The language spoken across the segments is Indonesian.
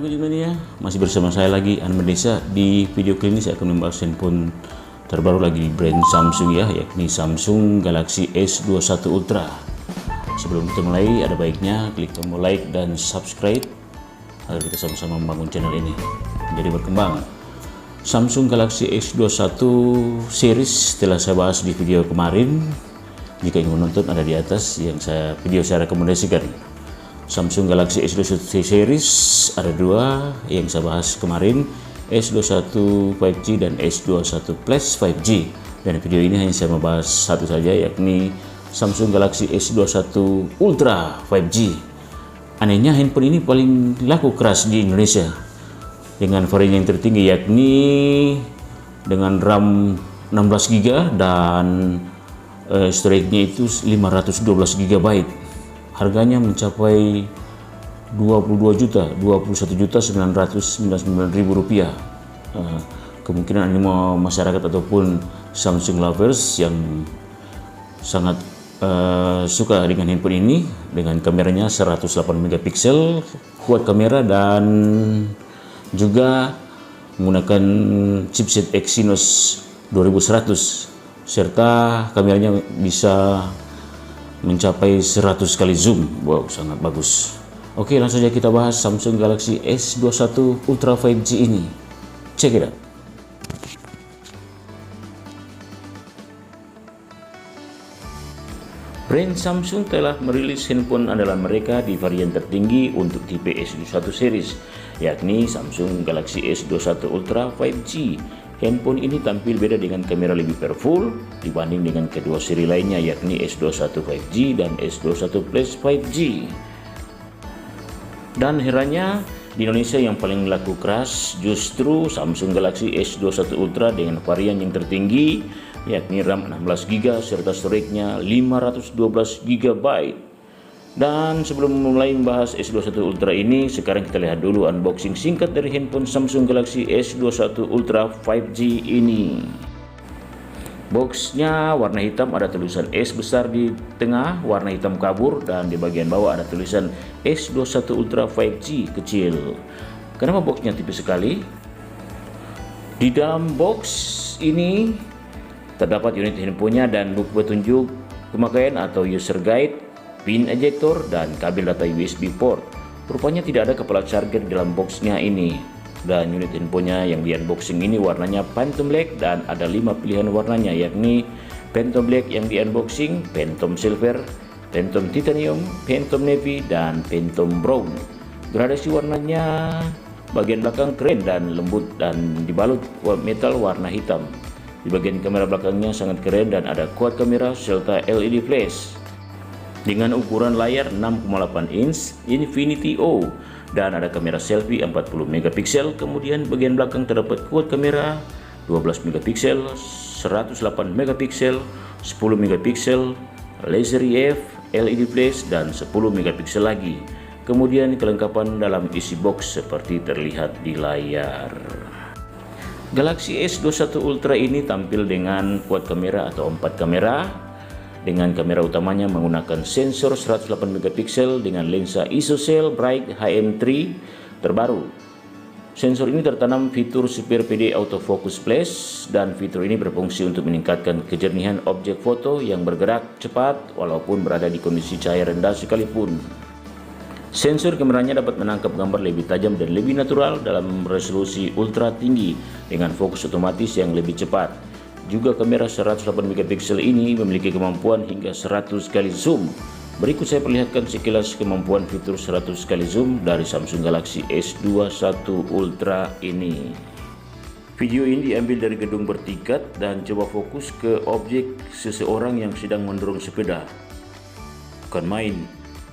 Gadget Mania, masih bersama saya lagi Anwar Desa. Di video kali ini saya akan membahas handphone terbaru lagi brand Samsung ya, yakni Samsung Galaxy S21 Ultra. Sebelum kita mulai, ada baiknya klik tombol like dan subscribe agar kita sama-sama membangun channel ini menjadi berkembang. Samsung Galaxy S21 series telah saya bahas di video kemarin. Jika ingin menonton, ada di atas yang saya rekomendasikan. Samsung Galaxy S21 series ada dua yang saya bahas kemarin, S21 5G dan S21 Plus 5G. Dan video ini hanya saya membahas satu saja, yakni Samsung Galaxy S21 Ultra 5G. Anehnya handphone ini paling laku keras di Indonesia dengan varian yang tertinggi, yakni dengan RAM 16GB dan storage-nya itu 512GB. Harganya mencapai 21.999.000 rupiah. Kemungkinan ini masyarakat ataupun Samsung lovers yang sangat suka dengan handphone ini, dengan kameranya 108 megapiksel, kuat kamera dan juga menggunakan chipset Exynos 2100 serta kameranya bisa mencapai 100 kali zoom. Wow, sangat bagus. Oke, langsung saja kita bahas Samsung Galaxy S21 Ultra 5G ini. Check it out. Brand Samsung telah merilis handphone andalan mereka di varian tertinggi untuk tipe S21 series, yakni Samsung Galaxy S21 Ultra 5G. Handphone ini tampil beda dengan kamera lebih powerful dibanding dengan kedua seri lainnya, yakni S21 5G dan S21 Plus 5G. Dan herannya, di Indonesia yang paling laku keras justru Samsung Galaxy S21 Ultra dengan varian yang tertinggi, yakni RAM 16GB serta storage-nya 512GB. Dan sebelum mulai membahas S21 Ultra ini, sekarang kita lihat dulu unboxing singkat dari handphone Samsung Galaxy S21 Ultra 5G ini. Boxnya warna hitam, ada tulisan S besar di tengah, warna hitam kabur, dan di bagian bawah ada tulisan S21 Ultra 5G kecil. Kenapa boxnya tipis sekali? Di dalam box ini terdapat unit handphonenya dan buku petunjuk pemakaian atau user guide, pin ejector, dan kabel data USB port. Rupanya tidak ada kepala charger di dalam boxnya ini. Dan unit handphonenya yang di unboxing ini warnanya Phantom Black dan ada 5 pilihan warnanya, yakni Phantom Black yang di unboxing, Phantom Silver, Phantom Titanium, Phantom Navy, dan Phantom Brown. Gradasi warnanya bagian belakang keren dan lembut dan dibalut metal warna hitam. Di bagian kamera belakangnya sangat keren dan ada quad kamera serta LED flash dengan ukuran layar 6,8 inch Infinity O dan ada kamera selfie 40 megapiksel. Kemudian bagian belakang terdapat quad kamera 12 megapiksel, 108 megapiksel, 10 megapiksel, laser EF, LED flash, dan 10 megapiksel lagi. Kemudian kelengkapan dalam isi box seperti terlihat di layar. Galaxy S21 Ultra ini tampil dengan quad kamera atau 4 kamera, dengan kamera utamanya menggunakan sensor 108 megapiksel dengan lensa ISOCELL Bright HM3 terbaru. Sensor ini tertanam fitur Super PD Autofocus Plus, dan fitur ini berfungsi untuk meningkatkan kejernihan objek foto yang bergerak cepat walaupun berada di kondisi cahaya rendah sekalipun. Sensor kameranya dapat menangkap gambar lebih tajam dan lebih natural dalam resolusi ultra tinggi dengan fokus otomatis yang lebih cepat. Juga kamera 108 megapiksel ini memiliki kemampuan hingga 100 kali zoom. Berikut saya perlihatkan sekilas kemampuan fitur 100 kali zoom dari Samsung Galaxy S21 Ultra ini. Video ini diambil dari gedung bertingkat dan coba fokus ke objek seseorang yang sedang mendorong sepeda. Bukan main,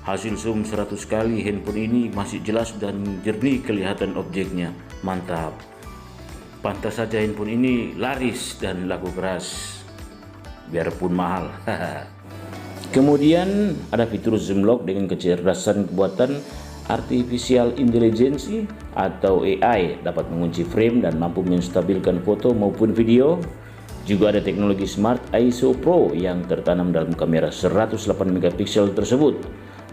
hasil zoom 100 kali handphone ini masih jelas dan jernih kelihatan objeknya. Mantap. Pantas saja handphone ini laris dan laku keras, biarpun mahal. Kemudian ada fitur zoom lock dengan kecerdasan buatan artificial intelligence atau AI, dapat mengunci frame dan mampu menstabilkan foto maupun video. Juga ada teknologi Smart ISO Pro yang tertanam dalam kamera 108 megapiksel tersebut.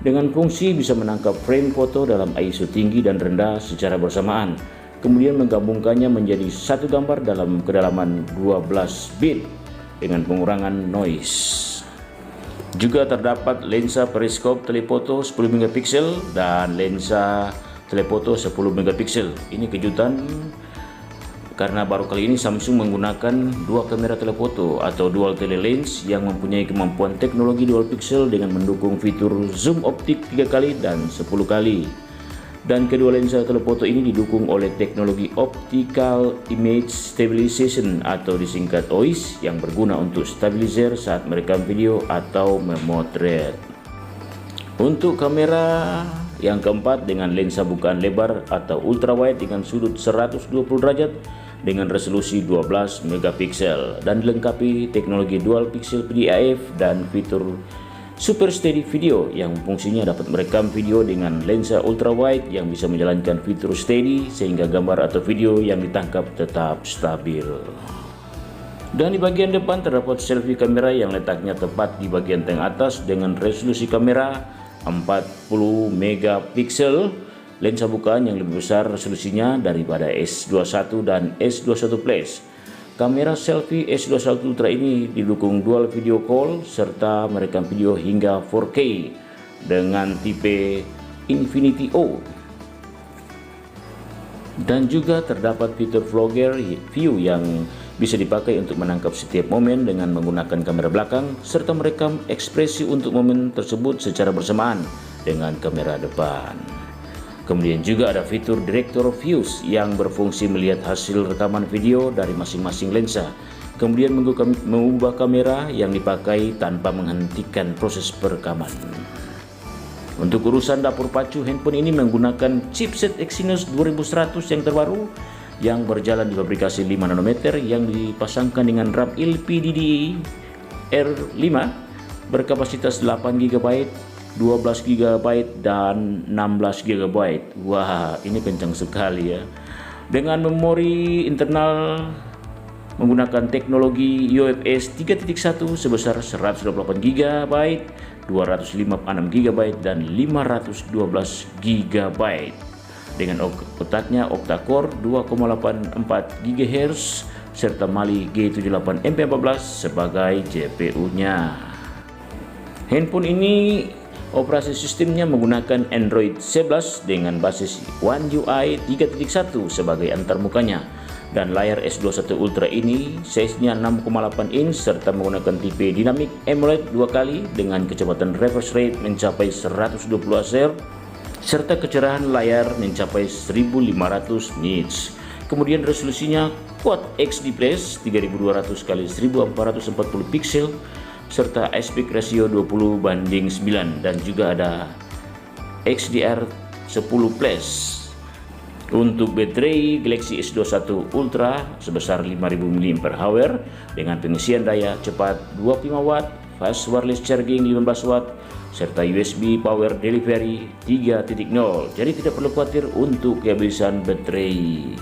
dengan fungsi bisa menangkap frame foto dalam ISO tinggi dan rendah secara bersamaan, kemudian menggabungkannya menjadi satu gambar dalam kedalaman 12 bit dengan pengurangan noise. Juga terdapat lensa periskop telefoto 10 megapiksel dan lensa telefoto 10 megapiksel. Ini kejutan karena baru kali ini Samsung menggunakan dua kamera telefoto atau dual telelens yang mempunyai kemampuan teknologi dual pixel dengan mendukung fitur zoom optik 3 kali dan 10 kali. Dan kedua lensa telefoto ini didukung oleh teknologi Optical Image Stabilization atau disingkat OIS yang berguna untuk stabilizer saat merekam video atau memotret. Untuk kamera yang keempat dengan lensa bukaan lebar atau ultrawide dengan sudut 120 derajat dengan resolusi 12 megapiksel dan dilengkapi teknologi dual pixel PDAF dan fitur Super Steady Video yang fungsinya dapat merekam video dengan lensa ultrawide yang bisa menjalankan fitur steady sehingga gambar atau video yang ditangkap tetap stabil. Dan di bagian depan terdapat selfie kamera yang letaknya tepat di bagian tengah atas dengan resolusi kamera 40 megapiksel, lensa bukaan yang lebih besar resolusinya daripada S21 dan S21 Plus. Kamera selfie S21 Ultra ini didukung dual video call serta merekam video hingga 4K dengan tipe Infinity O. Dan juga terdapat fitur vlogger view yang bisa dipakai untuk menangkap setiap momen dengan menggunakan kamera belakang serta merekam ekspresi untuk momen tersebut secara bersamaan dengan kamera depan. Kemudian juga ada fitur Director Views yang berfungsi melihat hasil rekaman video dari masing-masing lensa, kemudian mengubah kamera yang dipakai tanpa menghentikan proses perekaman. Untuk urusan dapur pacu, handphone ini menggunakan chipset Exynos 2100 yang terbaru yang berjalan di fabrikasi 5 nanometer yang dipasangkan dengan RAM LPDDR5 berkapasitas 8 GB, 12 GB dan 16 GB. Wah, ini kencang sekali ya. Dengan memori internal menggunakan teknologi UFS 3.1 sebesar 128 GB, 256 GB dan 512 GB. Dengan otaknya octa-core 2,84 GHz serta Mali G78 MP14 sebagai GPU-nya. Handphone ini operasi sistemnya menggunakan Android 11 dengan basis One UI 3.1 sebagai antarmukanya, dan layar S21 Ultra ini size-nya 6,8 inch serta menggunakan tipe Dynamic AMOLED 2 kali dengan kecepatan refresh rate mencapai 120 Hz serta kecerahan layar mencapai 1500 nits. Kemudian resolusinya Quad HD Plus 3200 x 1440 pixel serta aspect ratio 20:9 dan juga ada XDR 10 Plus. Untuk baterai Galaxy S21 Ultra sebesar 5000 mAh dengan pengisian daya cepat 25 Watt, fast wireless charging 15 Watt serta USB power delivery 3.0. Jadi tidak perlu khawatir untuk kehabisan baterai.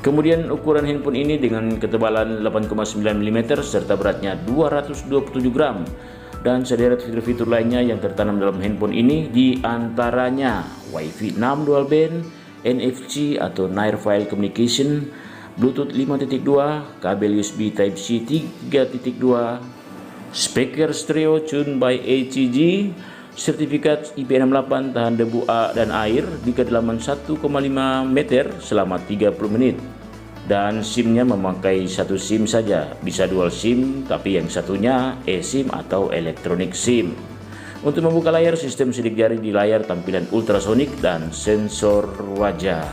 Kemudian ukuran handphone ini dengan ketebalan 8,9 mm serta beratnya 227 gram dan sederet fitur-fitur lainnya yang tertanam dalam handphone ini diantaranya Wi-Fi 6 dual band, NFC atau Near File Communication, Bluetooth 5.2, kabel USB Type-C 3.2, speaker stereo tuned by ATG, sertifikat IP68 tahan debu dan air di kedalaman 1,5 meter selama 30 menit. Dan SIM-nya memakai satu SIM saja, bisa dual SIM tapi yang satunya eSIM atau electronic SIM. Untuk membuka layar, sistem sidik jari di layar, tampilan ultrasonik dan sensor wajah.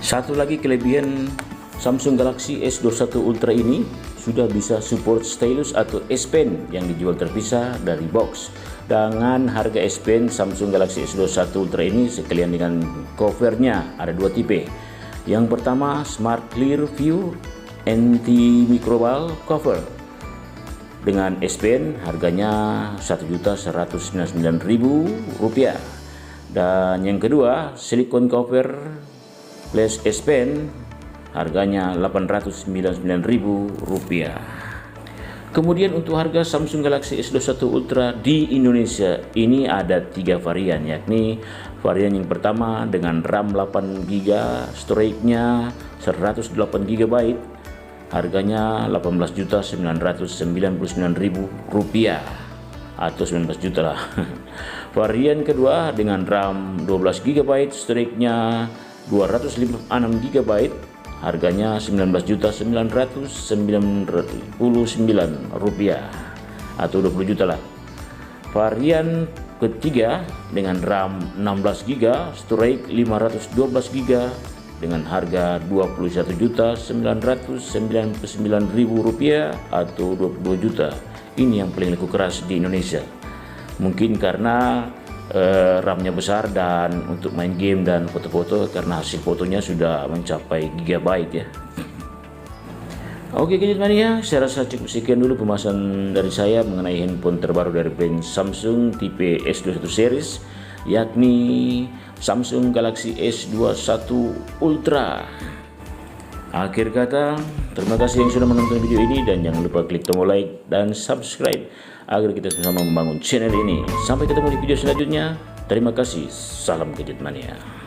Satu lagi kelebihan Samsung Galaxy S21 Ultra ini sudah bisa support stylus atau S Pen yang dijual terpisah dari box. Dengan harga S Pen Samsung Galaxy S21 Ultra ini sekalian dengan covernya ada dua tipe. Yang pertama Smart Clear View Anti-Microbial Cover dengan S Pen harganya Rp1.199.000, dan yang kedua Silicone Cover plus S Pen harganya Rp899.000. Kemudian untuk harga Samsung Galaxy S21 Ultra di Indonesia ini ada 3 varian, yakni varian yang pertama dengan RAM 8GB, storage-nya 128GB, harganya Rp18.999.000 atau 19 juta lah. Varian kedua dengan RAM 12GB, storage-nya 256GB, harganya Rp19.999.000 atau 20 juta lah. Varian ketiga dengan RAM 16GB, storage 512GB dengan harga Rp21.999.000 atau 22 juta. Ini yang paling laku keras di Indonesia. Mungkin karena RAM-nya besar dan untuk main game dan foto-foto, karena hasil fotonya sudah mencapai gigabyte ya. Oke Gadget Mania, saya rasa cukup sekian dulu pembahasan dari saya mengenai handphone terbaru dari brand Samsung tipe S21 series, yakni Samsung Galaxy S21 Ultra. Akhir kata, terima kasih yang sudah menonton video ini dan jangan lupa klik tombol like dan subscribe agar kita sama-sama membangun channel ini. Sampai ketemu di video selanjutnya. Terima kasih. Salam Gadget Mania.